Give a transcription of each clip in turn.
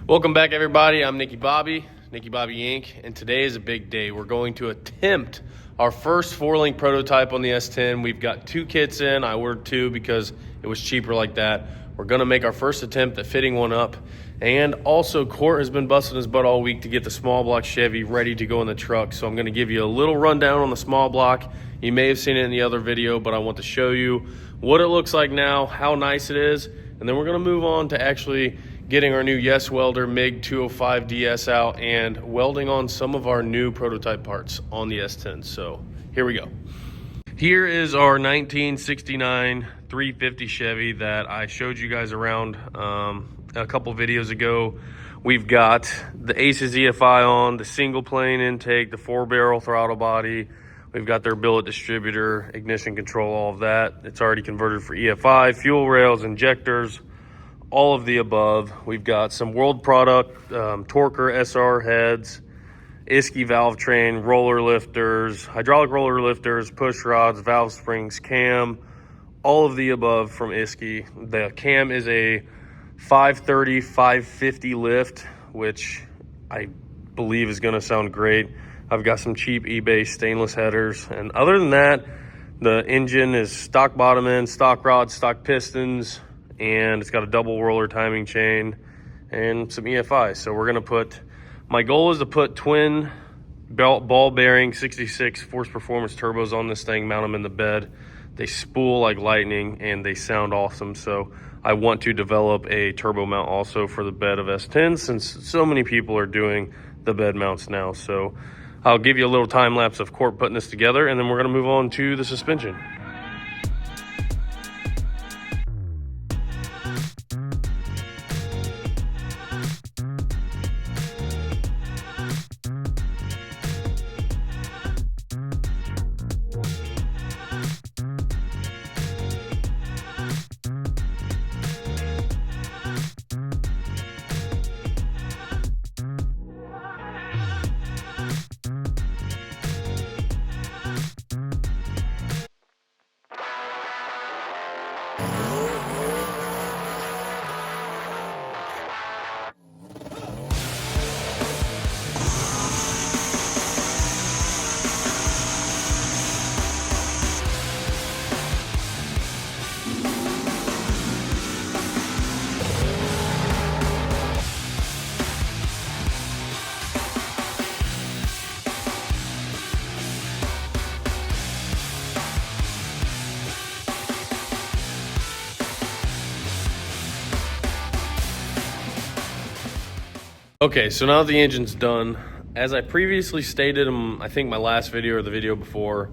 Welcome back, everybody. I'm Nicky Bobby Inc., and today is a big day. We're going to attempt our first 4-link prototype on the S10. We've got 2 kits in. I ordered 2 because it was cheaper like that. We're going to make our first attempt at fitting one up. And also, Court has been busting his butt all week to get the small block Chevy ready to go in the truck. So I'm going to give you a little rundown on the small block. You may have seen it in the other video, but I want to show you what it looks like now, how nice it is, and then we're going to move on to actually getting our new Yes Welder MIG 205 DS out and welding on some of our new prototype parts on the S10. So here we go. Here is our 1969 350 Chevy that I showed you guys around a couple videos ago. We've got the Aces EFI on, the single plane intake, the 4-barrel throttle body. We've got their billet distributor, ignition control, all of that. It's already converted for EFI, fuel rails, injectors, all of the above. We've got some world product, Torker SR heads, Isky valve train, roller lifters, hydraulic roller lifters, push rods, valve springs, cam, all of the above from Isky. The cam is a 530, 550 lift, which I believe is gonna sound great. I've got some cheap eBay stainless headers. And other than that, the engine is stock bottom end, stock rods, stock pistons, and it's got a double roller timing chain and some EFI. So we're gonna put, my goal is to put twin ball bearing 66 force performance turbos on this thing, mount them in the bed. They spool like lightning and they sound awesome. So I want to develop a turbo mount also for the bed of S10 since so many people are doing the bed mounts now. So I'll give you a little time lapse of Court putting this together, and then we're gonna move on to the suspension. Okay, so now that the engine's done, as I previously stated in, I think my last video or the video before,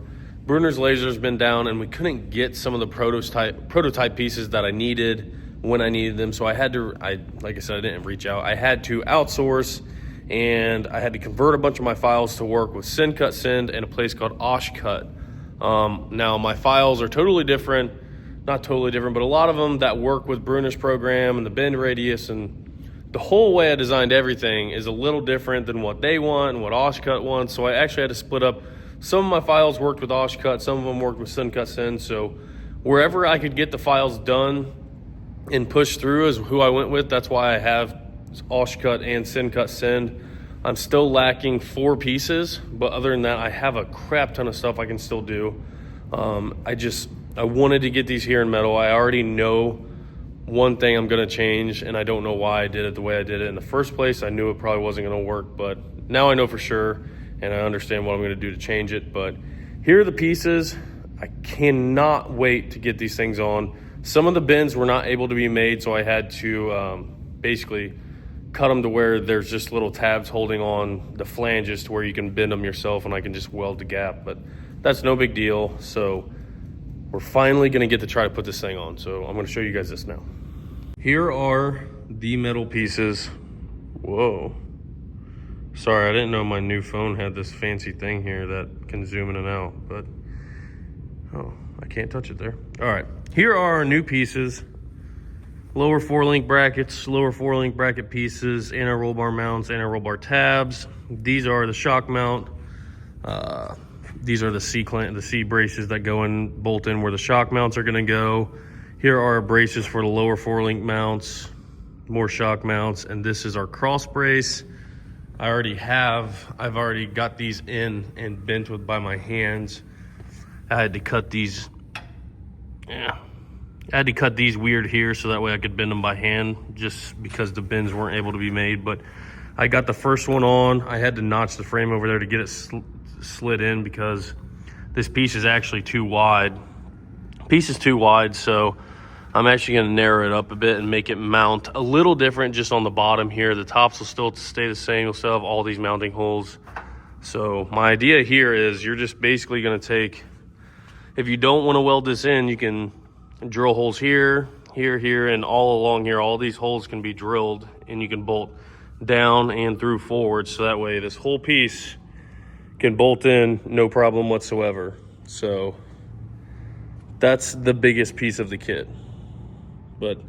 Brunner's laser's been down and we couldn't get some of the prototype pieces that I needed when I needed them. So I had to, like I said, I didn't reach out. I had to outsource, and I had to convert a bunch of my files to work with SendCut Send and a place called Oshcut. Now my files are totally different, not totally different, but a lot of them that work with Brunner's program and the bend radius, and the whole way I designed everything is a little different than what they want and what Oshcut wants. So I actually had to split up. Some of my files worked with Oshcut, some of them worked with SendCut Send. So wherever I could get the files done and push through is who I went with. That's why I have Oshcut and SendCut Send. I'm still lacking 4 pieces, but other than that, I have a crap ton of stuff I can still do. I wanted to get these here in metal. I already know one thing I'm gonna change, and I don't know why I did it the way I did it in the first place. I knew it probably wasn't gonna work, but now I know for sure, and I understand what I'm gonna do to change it. But here are the pieces. I cannot wait to get these things on. Some of the bends were not able to be made, so I had to basically cut them to where there's just little tabs holding on the flanges to where you can bend them yourself, and I can just weld the gap, but that's no big deal. So we're finally gonna get to try to put this thing on. So I'm gonna show you guys this now. Here are the metal pieces. Whoa. Sorry, I didn't know my new phone had this fancy thing here that can zoom in and out, but, oh, I can't touch it there. All right, here are our new pieces. Lower 4-link brackets, lower 4-link bracket pieces, anti-roll bar mounts, anti-roll bar tabs. These are the shock mount. These are the C braces that go in, bolt in where the shock mounts are gonna go. Here are braces for the lower 4-link mounts. more shock mounts, and this is our cross brace. I've already got these in and bent with by my hands. I had to cut these, I had to cut these weird here so that way I could bend them by hand, just because the bends weren't able to be made. But I got the first one on. I had to notch the frame over there to get it slid in because this piece is actually too wide. Piece is too wide, so I'm actually going to narrow it up a bit and make it mount a little different just on the bottom here. The tops will still stay the same. You'll still have all these mounting holes. So my idea here is you're just basically going to take, if you don't want to weld this in, you can drill holes here, here, here, and all along here. All these holes can be drilled, and you can bolt down and through forward. So that way this whole piece can bolt in no problem whatsoever. So that's the biggest piece of the kit. But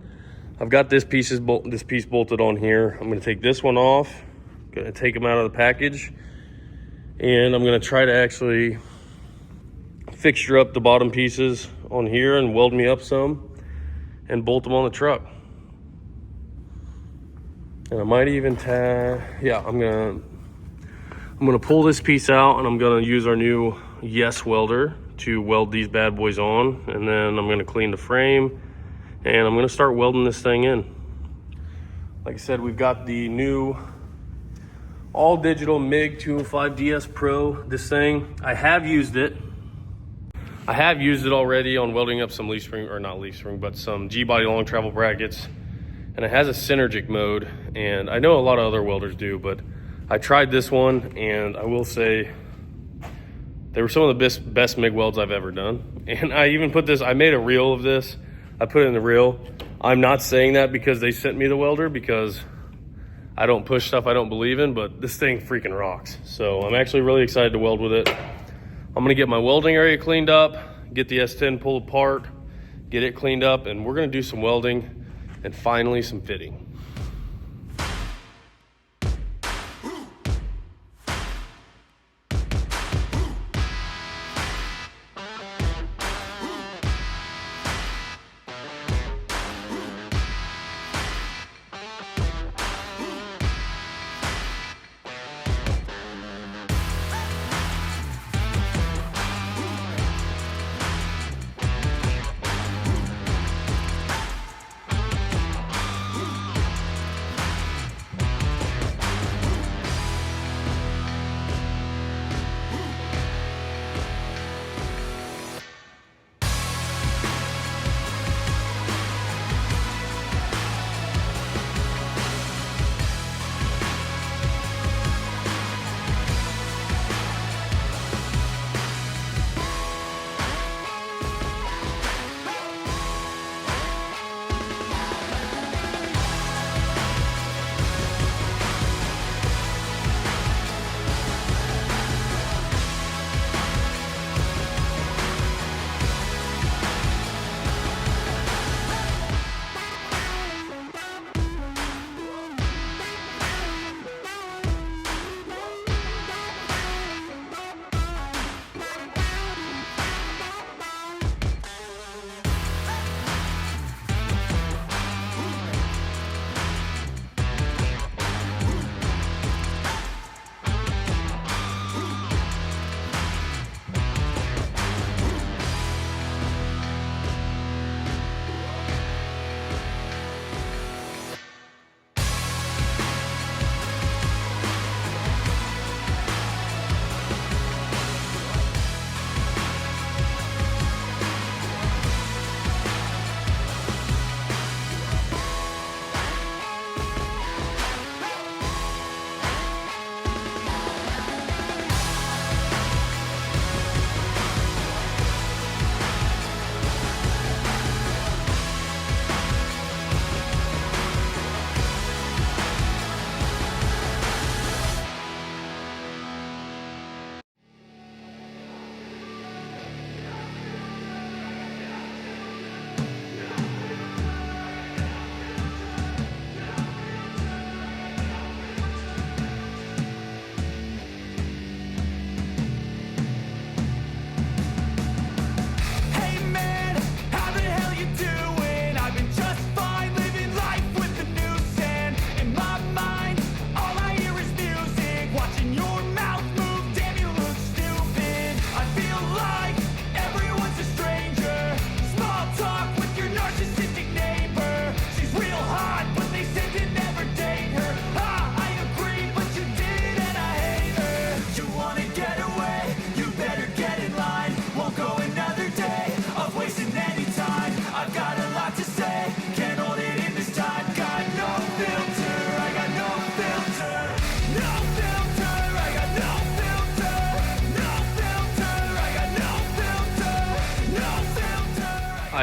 I've got this piece bolted on here. I'm going to take this one off. Going to take them out of the package, and I'm going to try to actually fixture up the bottom pieces on here and weld me up some and bolt them on the truck. And I might even I'm gonna pull this piece out, and I'm gonna use our new Yes welder to weld these bad boys on, and then I'm gonna clean the frame, and I'm gonna start welding this thing in. Like I said, we've got the new all digital MIG 205 DS Pro. This thing, I have used it already on welding up some leaf spring, or not leaf spring, but some G-body long travel brackets. And it has a synergic mode, and I know a lot of other welders do, but I tried this one, and I will say they were some of the best MIG welds I've ever done. And I even I made a reel of this. I put it in the reel. I'm not saying that because they sent me the welder, because I don't push stuff I don't believe in, but this thing freaking rocks. So I'm actually really excited to weld with it. I'm gonna get my welding area cleaned up, get the S10 pulled apart, get it cleaned up, and we're gonna do some welding and finally some fitting.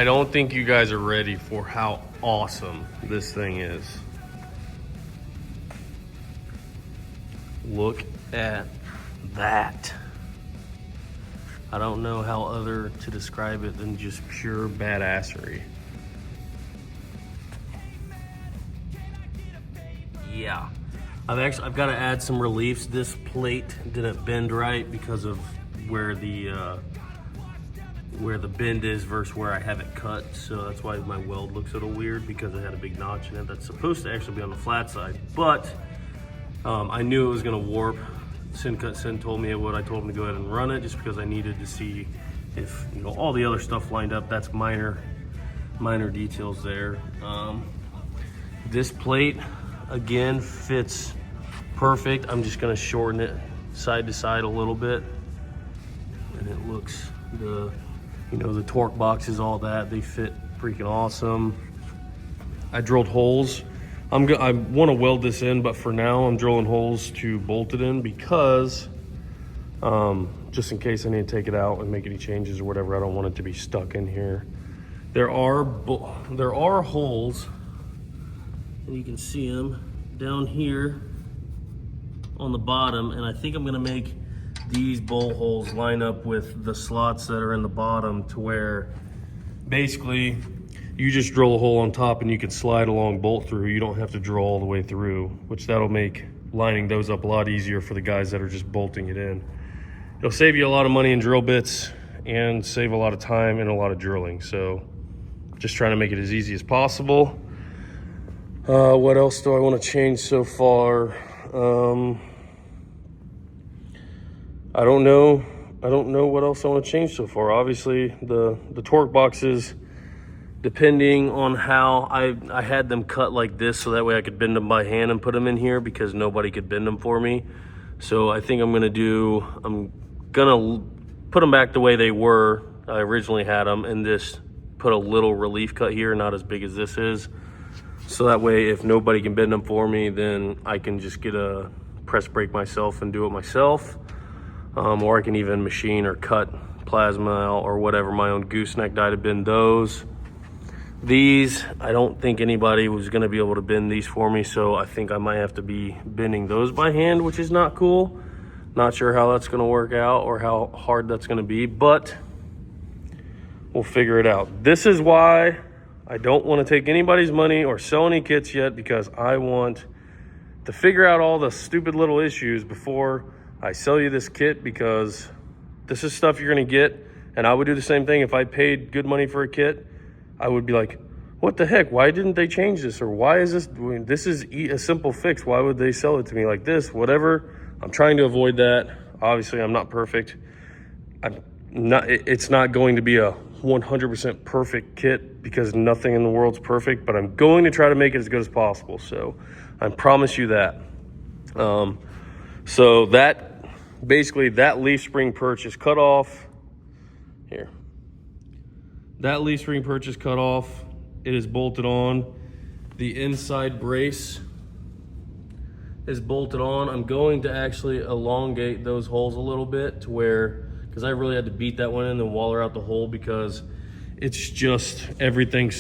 I don't think you guys are ready for how awesome this thing is. Look at that. I don't know how other to describe it than just pure badassery. Yeah. I've got to add some reliefs. This plate didn't bend right because of where the bend is versus where I have it cut. So that's why my weld looks a little weird, because it had a big notch in it that's supposed to actually be on the flat side. But I knew it was gonna warp. Sin told me it would. I told him to go ahead and run it just because I needed to see if, you know, all the other stuff lined up. That's minor details there. This plate, again, fits perfect. I'm just gonna shorten it side to side a little bit, and it looks, the torque boxes, all that, they fit freaking awesome. I drilled holes. I want to weld this in, but for now I'm drilling holes to bolt it in, because just in case I need to take it out and make any changes or whatever, I don't want it to be stuck in here. There are holes, and you can see them down here on the bottom, and I think I'm gonna make these bowl holes line up with the slots that are in the bottom, to where basically you just drill a hole on top and you can slide a long bolt through. You don't have to drill all the way through, which that'll make lining those up a lot easier for the guys that are just bolting it in. It'll save you a lot of money in drill bits and save a lot of time and a lot of drilling. So just trying to make it as easy as possible. What else do I want to change so far? I don't know what else I want to change so far. Obviously the torque boxes, depending on how I had them cut like this, so that way I could bend them by hand and put them in here, because nobody could bend them for me. So I think I'm gonna put them back the way they were. I originally had them, and just put a little relief cut here, not as big as this is. So that way, if nobody can bend them for me, then I can just get a press brake myself and do it myself. Or I can even machine or cut plasma out or whatever, my own gooseneck die to bend those. These, I don't think anybody was gonna be able to bend these for me, so I think I might have to be bending those by hand, which is not cool. Not sure how that's gonna work out or how hard that's gonna be, but we'll figure it out. This is why I don't wanna take anybody's money or sell any kits yet, because I want to figure out all the stupid little issues before I sell you this kit, because this is stuff you're gonna get. And I would do the same thing if I paid good money for a kit. I would be like, what the heck? Why didn't they change this? Or why is this, this is a simple fix. Why would they sell it to me like this? Whatever. I'm trying to avoid that. Obviously, I'm not perfect. It's not going to be a 100% perfect kit, because nothing in the world's perfect, but I'm going to try to make it as good as possible. So I promise you that. So that, basically that leaf spring purchase cut off here. That leaf spring purchase cut off. It is bolted on. The inside brace is bolted on. I'm going to actually elongate those holes a little bit, to where, because I really had to beat that one in and waller out the hole, because it's just everything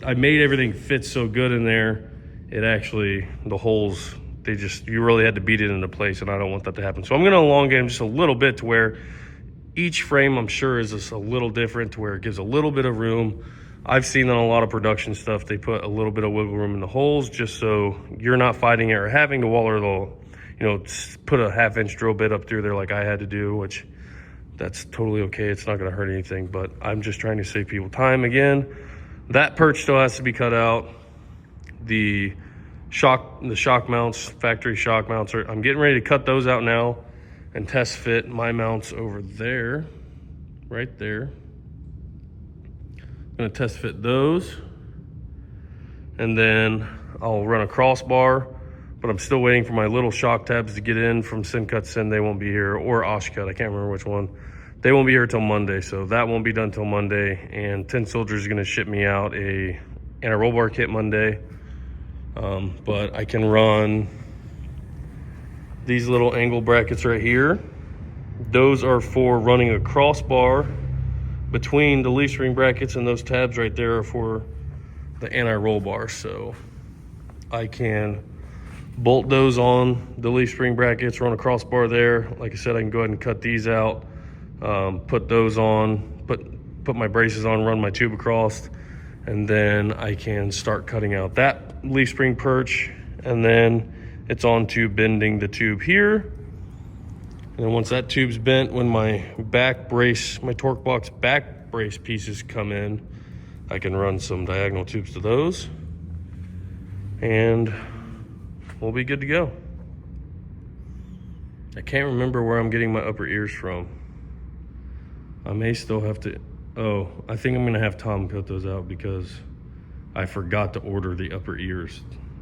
I made everything fit so good in there. It actually, the holes, you really had to beat it into place, and I don't want that to happen. So I'm gonna elongate them just a little bit, to where each frame, I'm sure, is just a little different, to where it gives a little bit of room. I've seen on a lot of production stuff, they put a little bit of wiggle room in the holes, just so you're not fighting it or having to waller put a 1/2-inch drill bit up through there like I had to do, which that's totally okay. It's not gonna hurt anything, but I'm just trying to save people time. Again, that perch still has to be cut out. The shock mounts, factory shock mounts, I'm getting ready to cut those out now and test fit my mounts over there, right there. I'm gonna test fit those, and then I'll run a crossbar, but I'm still waiting for my little shock tabs to get in from Sin. They won't be here, or Oshcut, I can't remember which one. They won't be here till Monday, so that won't be done till Monday. And 10 Soldiers is gonna ship me out a roll bar kit Monday. But I can run these little angle brackets right here. Those are for running a crossbar between the leaf spring brackets and those tabs right there are for the anti-roll bars. So I can bolt those on the leaf spring brackets, run a crossbar there. Like I said, I can go ahead and cut these out, put those on, put my braces on, run my tube across, and then I can start cutting out that leaf spring perch, and then it's on to bending the tube here. And then once that tube's bent, when my back brace, my torque box back brace pieces come in, I can run some diagonal tubes to those, and we'll be good to go. I can't remember where I'm getting my upper ears from. I may still have to, oh, I think I'm gonna have Tom cut those out because I forgot to order the upper ears.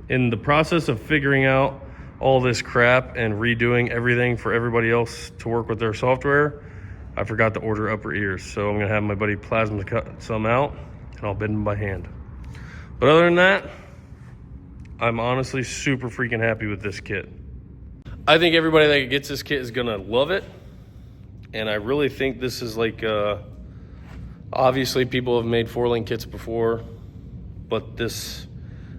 In the process of figuring out all this crap and redoing everything for everybody else to work with their software, I forgot to order upper ears. So I'm gonna have my buddy Plasma cut some out and I'll bend them by hand. But other than that, I'm honestly super freaking happy with this kit. I think everybody that gets this kit is gonna love it. And I really think this is like, obviously people have made 4-link kits before, but this,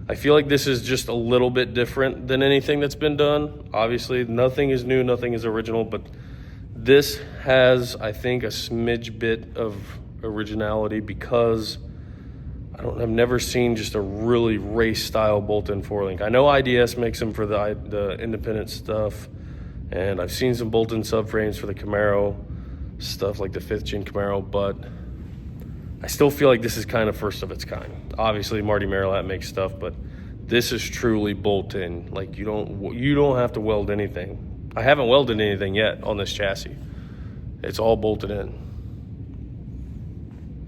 I feel like this is just a little bit different than anything that's been done. Obviously, nothing is new, nothing is original, but this has, I think, a smidge bit of originality because I've never seen just a really race-style bolt-in 4-link. I know IDS makes them for the independent stuff, and I've seen some bolt-in subframes for the Camaro, stuff like the 5th gen Camaro, but I still feel like this is kind of first of its kind. Obviously, Marty Marilat makes stuff, but this is truly bolt-in. Like you don't have to weld anything. I haven't welded anything yet on this chassis. It's all bolted in.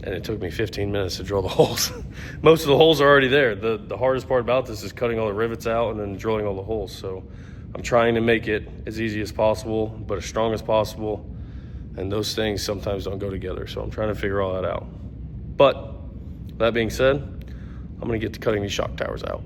And it took me 15 minutes to drill the holes. Most of the holes are already there. The hardest part about this is cutting all the rivets out and then drilling all the holes. So I'm trying to make it as easy as possible, but as strong as possible. And those things sometimes don't go together. So I'm trying to figure all that out. But that being said, I'm gonna get to cutting these shock towers out.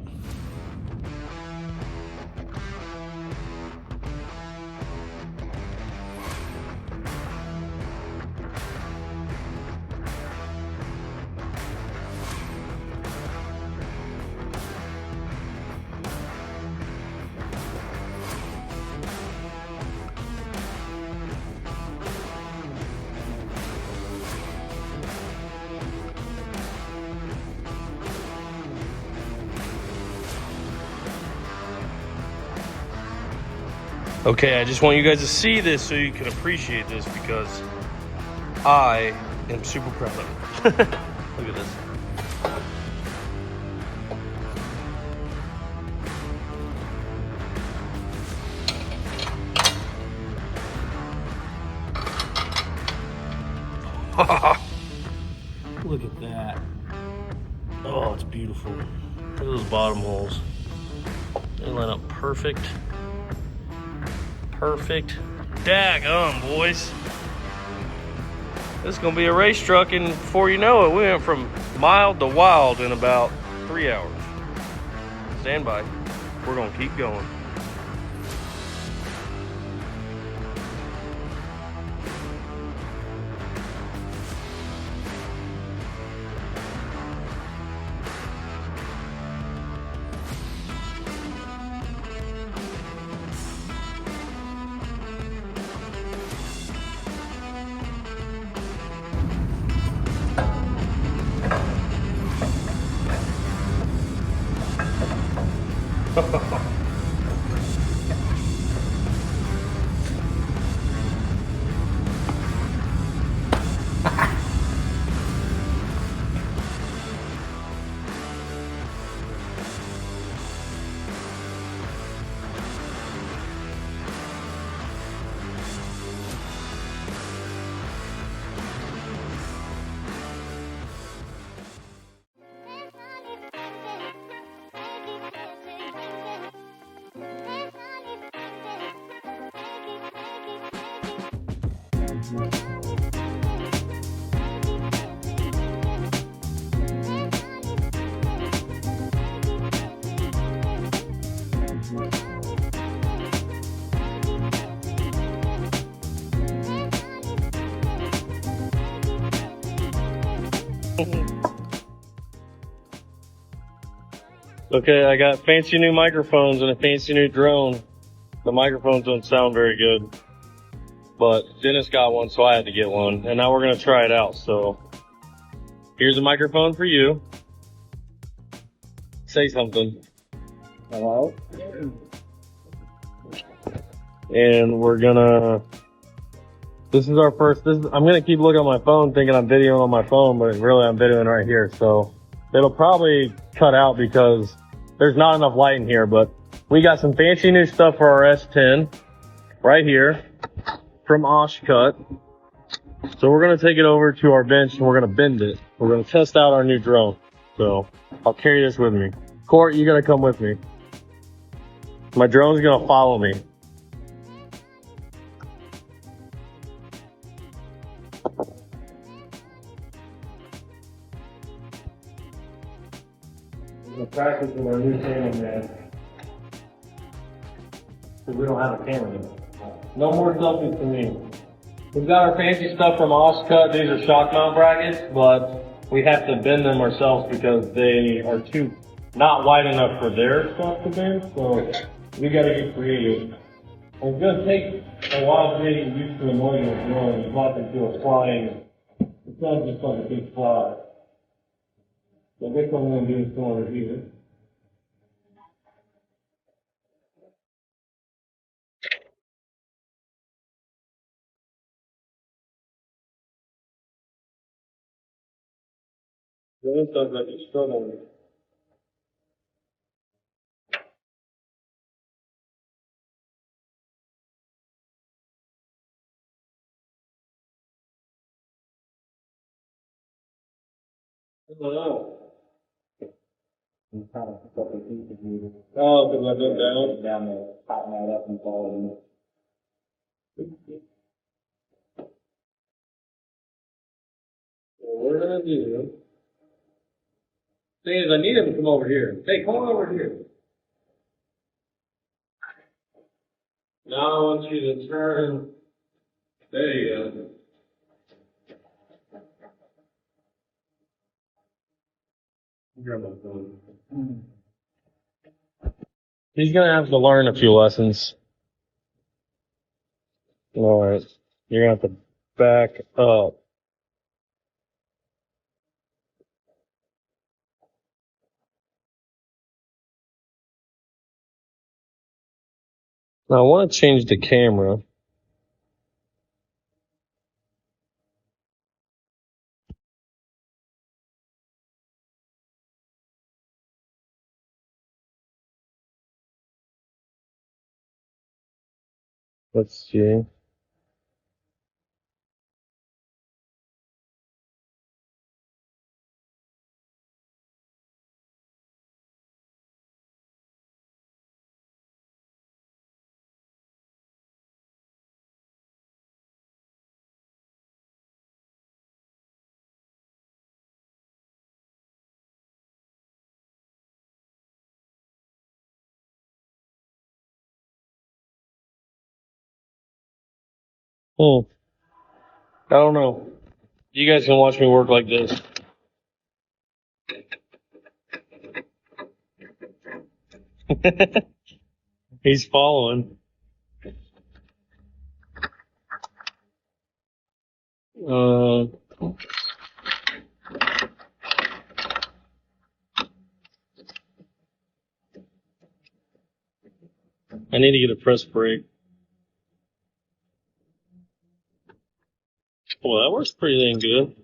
Okay, I just want you guys to see this so you can appreciate this because I am super proud of it. Look at this. Look at that. Oh, it's beautiful. Look at those bottom holes. They line up perfect. Perfect. Daggum, boys. This is gonna be a race truck, and before you know it, we went from mild to wild in about 3 hours. Stand by. We're gonna keep going. Okay, I got fancy new microphones and a fancy new drone. The microphones don't sound very good, but Dennis got one, so I had to get one. And now we're gonna try it out. So here's a microphone for you. Say something. Hello? And we're gonna, this is our first, I'm gonna keep looking at my phone thinking I'm videoing on my phone, but really I'm videoing right here. So it'll probably cut out because there's not enough light in here, but we got some fancy new stuff for our S10 right here from Oshcut. So we're gonna take it over to our bench and we're gonna bend it. We're gonna test out our new drone. So I'll carry this with me. Court, you gotta come with me. My drone's gonna follow me. We're practice with our new cameraman. Because we don't have a camera yet. No more selfies for me. We've got our fancy stuff from Oshcut. These are shock mount brackets, but we have to bend them ourselves because they are too not wide enough for their stuff to bend. So we got to get creative. It's going to take a while getting used to the noise of drone. It's like into a flying. It's not just like a big fly. So I guess what I'm going to do is come over here. This sounds like it's struggling. Hello. I'm trying to pick up a piece of you. Oh, because I bent down? Down there, tighten that up and follow it. What we're gonna do. Thing is, I need him to come over here. Hey, come on over here. Now I want you to turn. There you go. Grab my phone. He's gonna have to learn a few lessons. All right, you're gonna have to back up. Now I want to change the camera. Let's see. I don't know. You guys can watch me work like this. He's following. I need to get a press brake. Well, that works pretty dang good.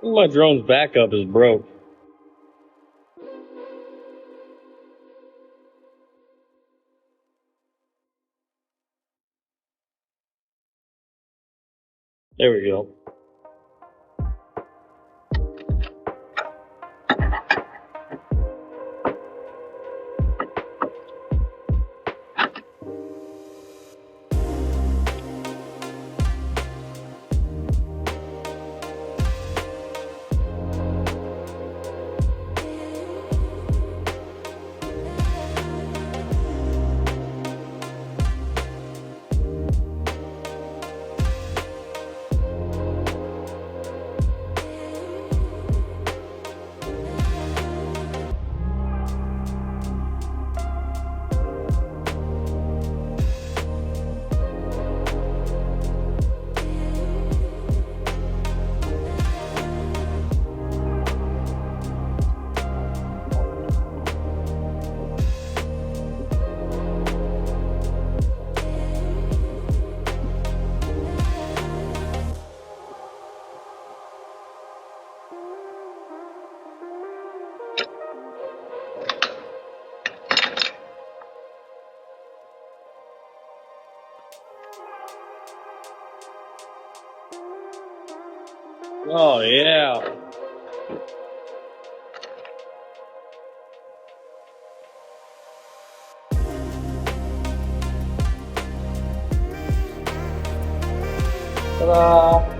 My drone's backup is broke. There we go. Oh, yeah. Ta-da!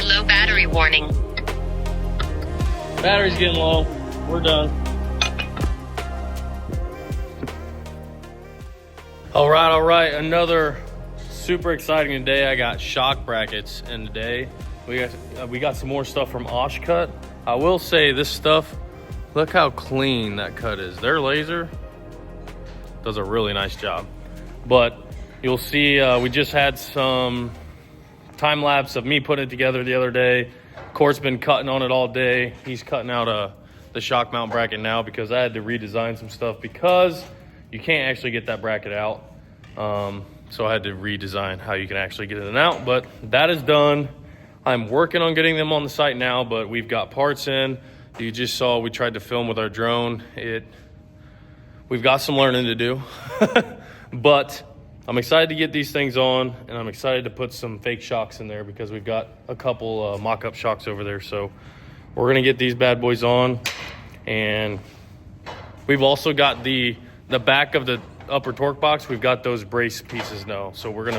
Low battery warning. Battery's getting low. We're done. All right. Another super exciting day. I got shock brackets in today. We got some more stuff from Oshcut. I will say this stuff, look how clean that cut is. Their laser does a really nice job. But you'll see we just had some time lapse of me putting it together the other day. Court's been cutting on it all day. He's cutting out the shock mount bracket now because I had to redesign some stuff because you can't actually get that bracket out. So I had to redesign how you can actually get it in and out, but that is done. I'm working on getting them on the site now, but we've got parts in. You just saw we tried to film with our drone. We've got some learning to do, but I'm excited to get these things on, and I'm excited to put some fake shocks in there because we've got a couple mock-up shocks over there. So we're gonna get these bad boys on, and we've also got the back of the upper torque box. We've got those brace pieces now, so we're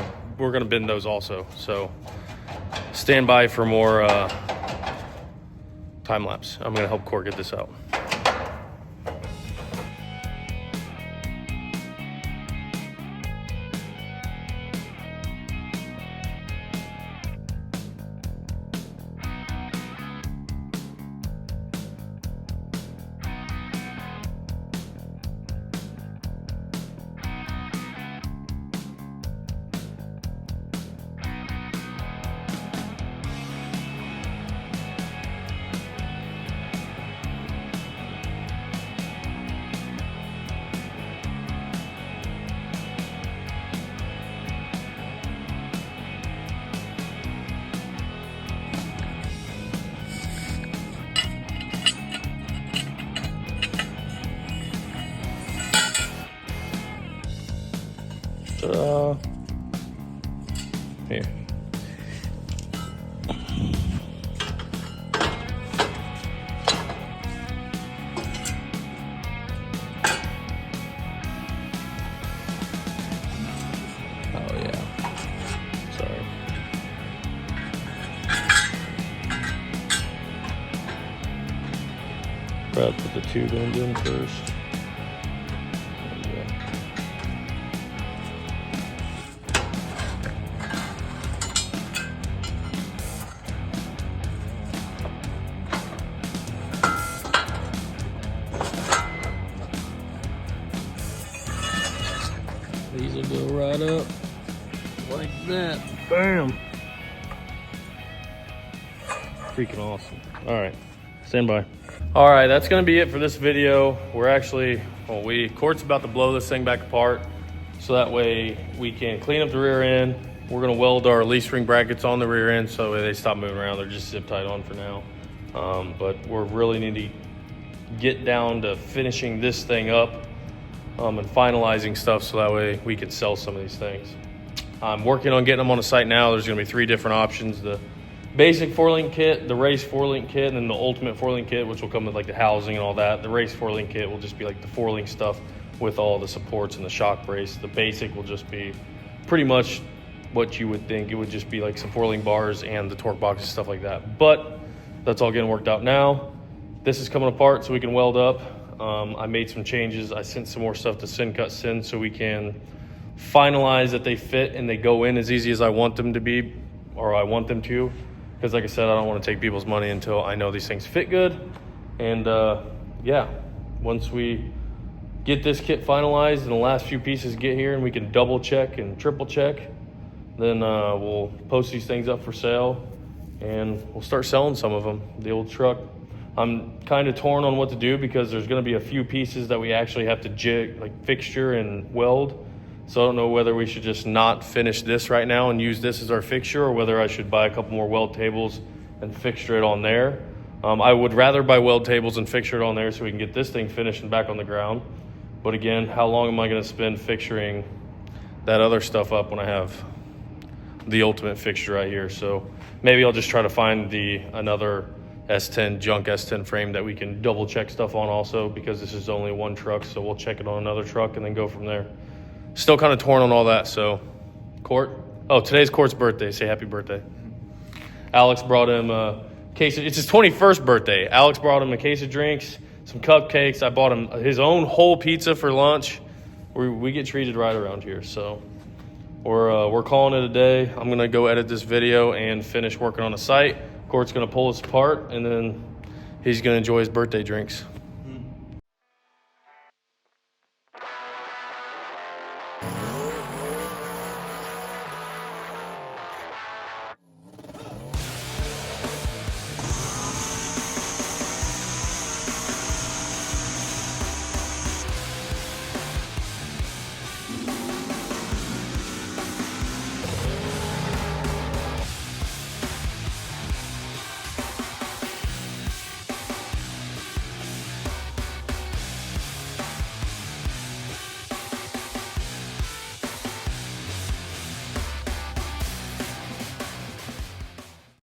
gonna bend those also. So stand by for more time lapse. I'm gonna help Court get this out. Here. Oh yeah. Sorry. Probably put the tube end in first. There you go. These will go right up like that. Bam! Freaking awesome. All right, stand by. All right, that's gonna be it for this video. We're actually, Court's about to blow this thing back apart so that way we can clean up the rear end. We're gonna weld our leaf spring brackets on the rear end so that way they stop moving around. They're just zip tied on for now. But we're really need to get down to finishing this thing up and finalizing stuff so that way we can sell some of these things. I'm working on getting them on the site now. There's gonna be 3 different options. The basic 4-link kit, the race 4-link kit, and then the ultimate 4-link kit, which will come with like the housing and all that. The race 4-link kit will just be like the 4-link stuff with all the supports and the shock brace. The basic will just be pretty much what you would think. It would just be like some 4-link bars and the torque boxes, stuff like that. But that's all getting worked out now. This is coming apart so we can weld up. I made some changes. I sent some more stuff to Cut Sin so we can finalize that they fit and they go in as easy as I want them to be, or I want them to. Because like I said, I don't want to take people's money until I know these things fit good. And yeah, once we get this kit finalized and the last few pieces get here and we can double check and triple check, then we'll post these things up for sale and we'll start selling some of them. The old truck, I'm kind of torn on what to do because there's going to be a few pieces that we actually have to jig, like fixture and weld. So I don't know whether we should just not finish this right now and use this as our fixture, or whether I should buy a couple more weld tables and fixture it on there. I would rather buy weld tables and fixture it on there so we can get this thing finished and back on the ground. But again, how long am I going to spend fixturing that other stuff up when I have the ultimate fixture right here? So maybe I'll just try to find another S10 junk S10 frame that we can double check stuff on also, because this is only one truck, so we'll check it on another truck and then go from there. Still kind of torn on all that. So Court, oh, today's Court's birthday. Say happy birthday. Alex brought him a case of, it's his 21st birthday. Alex brought him a case of drinks, some cupcakes. I bought him his own whole pizza for lunch. We get treated right around here. So we're calling it a day. I'm gonna go edit this video and finish working on the site. Court's gonna pull us apart and then he's gonna enjoy his birthday drinks.